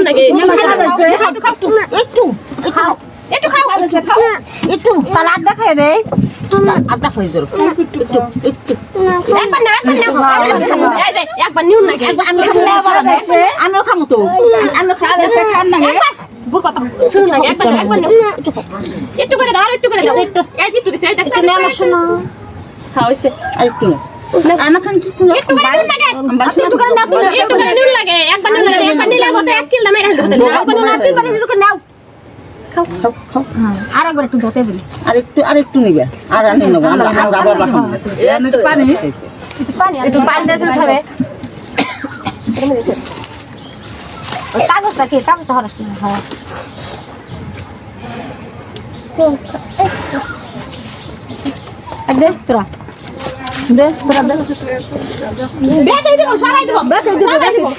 নাকি একটু খাও একটু খাও একটু তাহলে আড্ডা খাই দে আড্ডা খাই তোর একবার না এই যে একবার নিউন নাকি আমিও খামো তো আমি খান না বুর কথা শুনুন নাকি একবার একটু করে দাও একটু করে দাও এই যে একটু দিছে এই যে নে আমার শোনা খাওয়াইছে আর একটু আমার খান একটু একটু করে নিউন লাগে একটু করে নাও একটু করে নিউন লাগে একবার নিলে কত 1 কিলো মেরে দিতে না একবার না 3 বার একটু নাও খাও খাও আর একবার একটু ধরতে দিবি আর একটু নিবে আর আমি নেব আমরা আবার রাখবো পানি একটু পানি দেন খাবে কাগজটা কি কাগজটা হরাস না হ্যাঁ দে তোরা দে তোরা দে ব্যাগ এই দেবো সরাই দেবো ব্যাগ এই দেবো